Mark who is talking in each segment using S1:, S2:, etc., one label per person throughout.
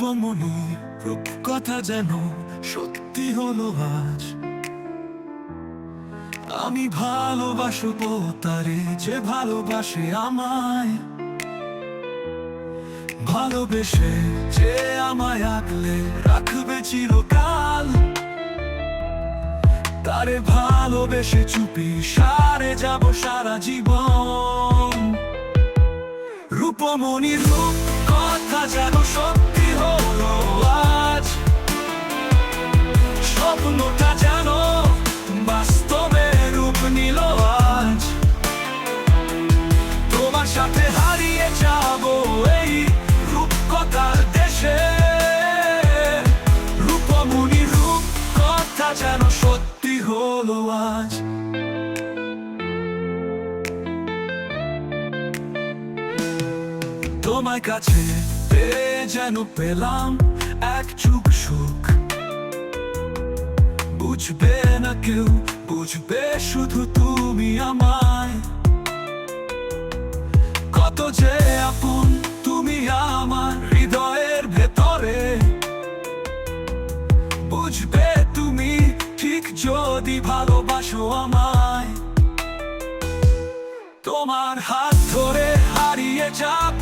S1: রূপমণি রূপকথা যেন সত্যি হলো আজ। আমি ভালোবাসবো তারে যে ভালোবাসে আমায়, ভালোবেসে যে আমায় আগলে রাখবে চিরকাল। তারে ভালোবেসে চুপি সারে যাব সারা জীবন। রূপমণি রূপ কথা যেন সত্যি হলো আজ। স্বপ্নটা যেন বাস্তবে রূপ নিল আজ। তোমার সাথে হারিয়ে যাব এই রূপকথার দেশে। রূপমণি রূপ কথা যেন সত্যি হলো আজ। তোমার কাছে পেয়ে যেন পেলাম এক যুগ সুখ। বুঝবে না কেউ, বুঝবে শুধু তুমি আমায়। কত যে আপন তুমি আমার হৃদয়ের ভেতরে। বুঝবে তুমি ঠিক যদি ভালোবাসো আমায়। তোমার হাত ধরে হারিয়ে যাব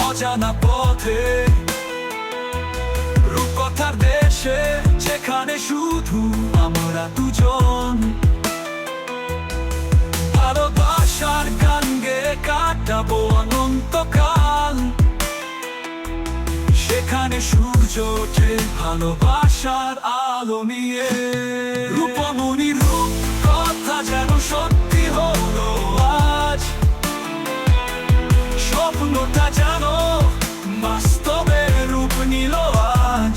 S1: অজানা পথে। রূপকথার দেশে যেখানে শুধু আমরা দুজন। ভালোবাসার গান গেয়ে কাটাবো অনন্তকাল। সেখানে সূর্য ওঠে ভালোবাসার আলো নিয়ে। রূপমণি রূপ কথা যেন সত্যি হলো আজ। স্বপ্নটা যেন বাস্তবে রূপ নিল আজ।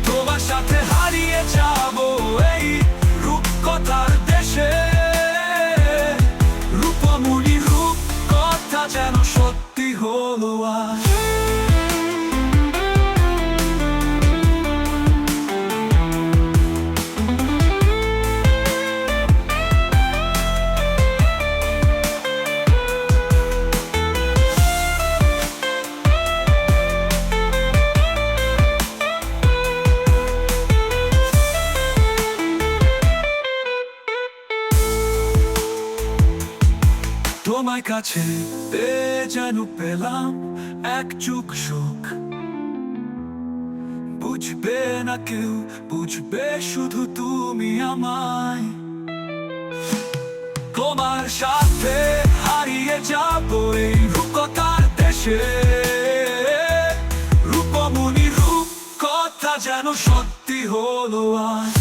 S1: তোমার সাথে হারিয়ে যাব এই রূপকথার দেশে। রূপমণি রূপ কথা যেন সত্যি হলো আজ। তোমার কাছে পেয়ে যেন পেলাম এক যুগ সুখ। বুঝবে না কেউ, বুঝবে শুধু তুমি আমায়। তোমার সাথে হারিয়ে যাব এই রূপকথার দেশে। রূপমণি রূপ কথা যেন সত্যি হলো আজ।